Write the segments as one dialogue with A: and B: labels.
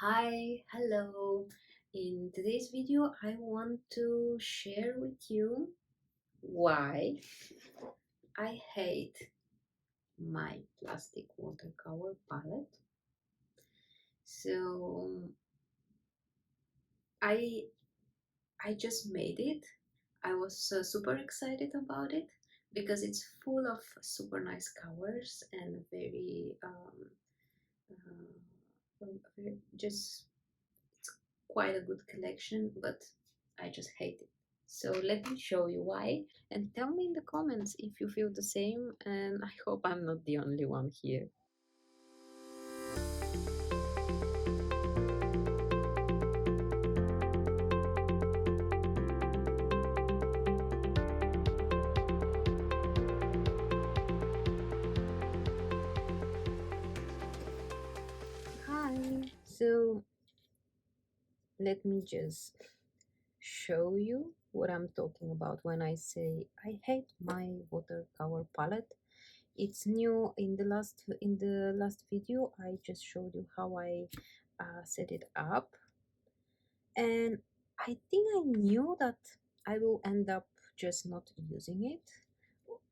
A: Hi, hello. In today's video, I want to share with you why I hate my plastic watercolor palette. So I I just made it. I was super excited about it because it's full of super nice colors and just it's quite a good collection, but I just hate it. So let me show you why and tell me in the comments if you feel the same, and I hope I'm not the only one here. Hi. So let me just show you what I'm talking about when I say I hate my watercolor palette. It's new. In the last video I just showed you how I set it up, and I think I knew that I will end up just not using it.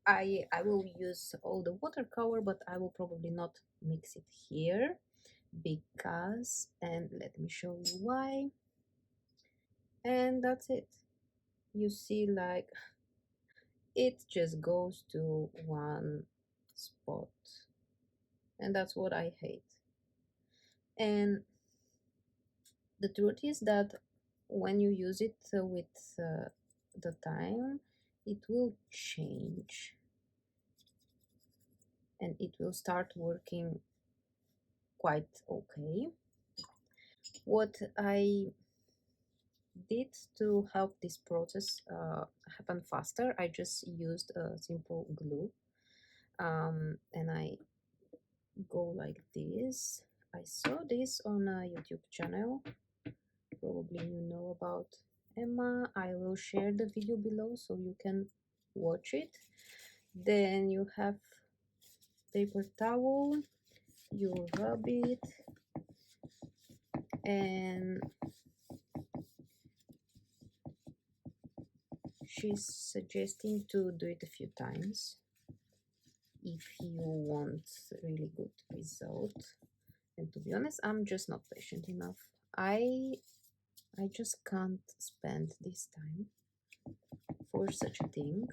A: I will use all the watercolor, but I will probably not mix it here because, and let me show you why. And that's it. You see, like, it just goes to one spot, and that's what I hate. And the truth is that when you use it with the time, it will change and it will start working quite okay. What I did to help this process happen faster, I just used a simple glue, and I go like this. I saw this on a YouTube channel. Probably you know about Emma. I will share the video below so you can watch it. Then you have paper towel, you rub it, and she's suggesting to do it a few times if you want really good result. And to be honest, I'm just not patient enough. I just can't spend this time for such a thing.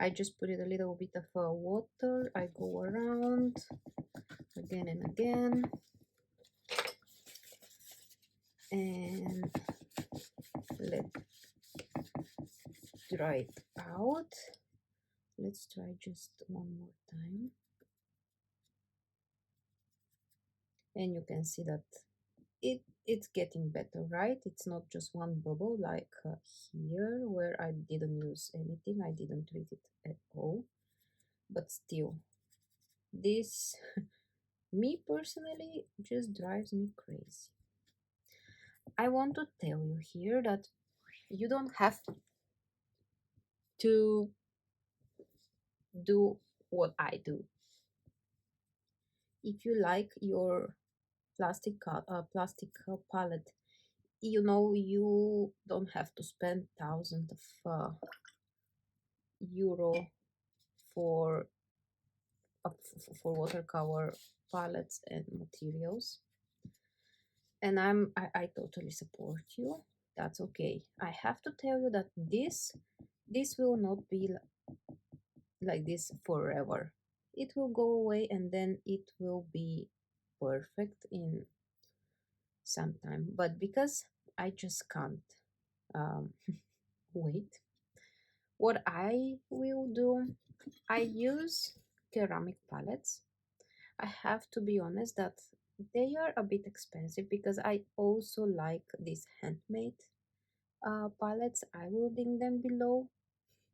A: I just put it a little bit of water. I go around again and again, and let dry it out. Let's try just one more time. And you can see that it's getting better, right? It's not just one bubble like here where I didn't use anything. I didn't treat it at all. But still, this me personally just drives me crazy. I want to tell you here that you don't have to do what I do. If you like your plastic palette, you know, you don't have to spend thousands of euro for for watercolor palettes and materials. And I totally support you. That's okay. I have to tell you that this will not be like this forever. It will go away and then it will be perfect in some time. But because I just can't um, wait, what I will do, I use ceramic palettes. I have to be honest that they are a bit expensive because I also like these handmade palettes. I will link them below.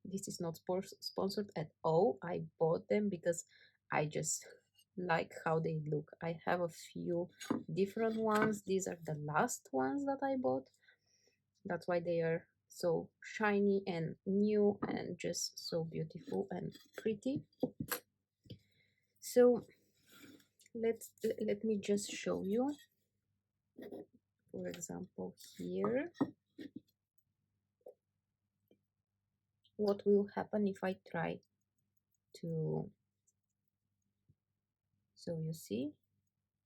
A: This is not sponsored at all. I bought them because I just like how they look. I have a few different ones. These are the last ones that I bought. That's why they are so shiny and new and just so beautiful and pretty. So let me just show you. For example, here, what will happen if I try to, so you see,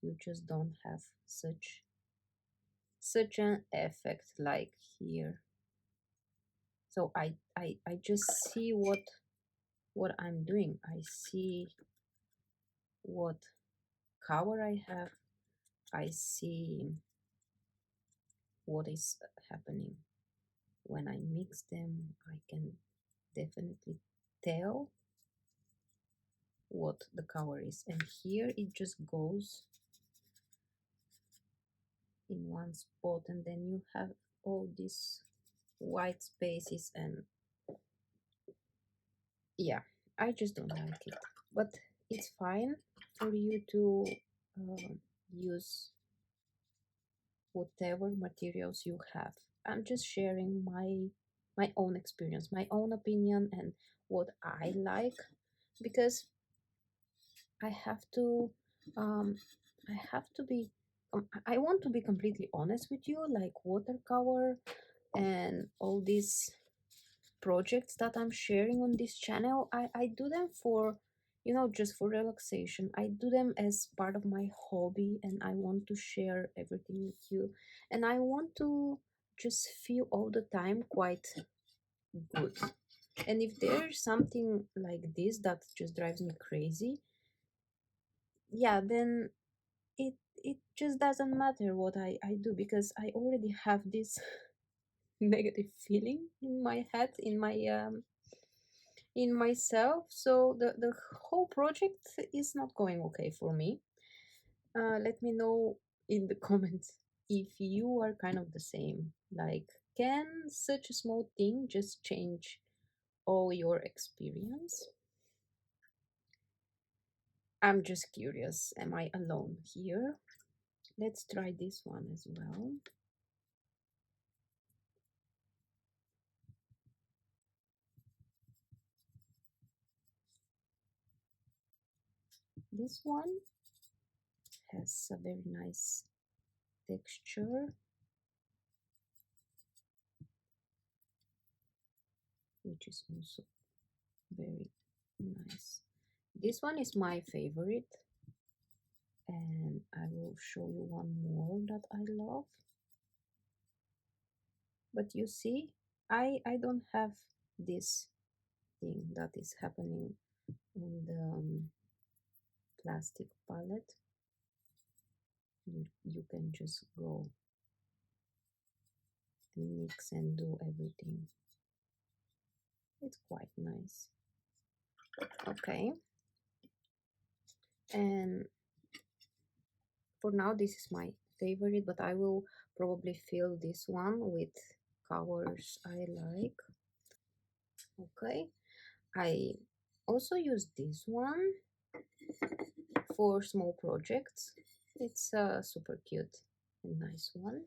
A: you just don't have such an effect like here. So I just see what I'm doing. I see what color I have. I see what is happening when I mix them. I can definitely tell what the color is, and here it just goes in one spot, and then you have all these white spaces, and yeah, I just don't like it, but it's fine for you to use whatever materials you have. I'm just sharing my own experience, my own opinion, and what I like, because I have to um I have to be I want to be completely honest with you. Like watercolor and all these projects that I'm sharing on this channel, I do them for, you know, just for relaxation. I do them as part of my hobby, and I want to share everything with you, and I want to just feel all the time quite good. And if there's something like this that just drives me crazy, yeah, then it just doesn't matter what I do, because I already have this negative feeling in my head, in myself. So the whole project is not going okay for me. Let me know in the comments if you are kind of the same. Like, can such a small thing just change all your experience? I'm just curious, am I alone here? Let's try this one as well. This one has a very nice texture, which is also very nice. This one is my favorite, and I will show you one more that I love. But you see, I don't have this thing that is happening on the plastic palette. You can just go and mix and do everything. It's quite nice. Okay, and for now this is my favorite, but I will probably fill this one with colors I like. Okay, I also use this one for small projects. It's a super cute and nice one.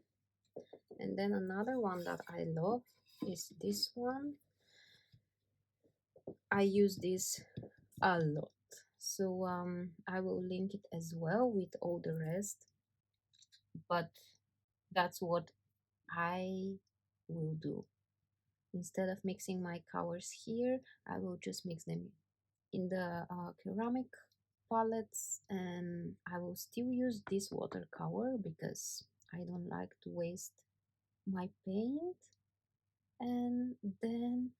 A: And then another one that I love is this one. I use this a lot, so I will link it as well with all the rest, but that's what I will do. Instead of mixing my colors here, I will just mix them in the ceramic palettes, and I will still use this watercolor because I don't like to waste my paint. And then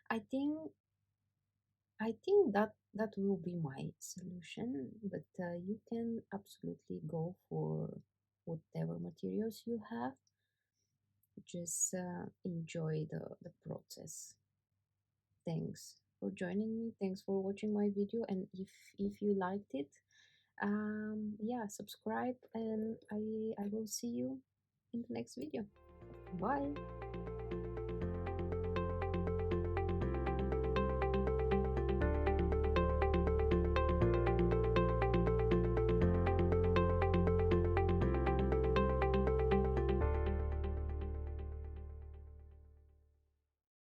A: I think that will be my solution, but you can absolutely go for whatever materials you have. Just enjoy the process. Thanks for joining me. Thanks for watching my video, and if you liked it, yeah, subscribe, and I will see you in the next video. Bye.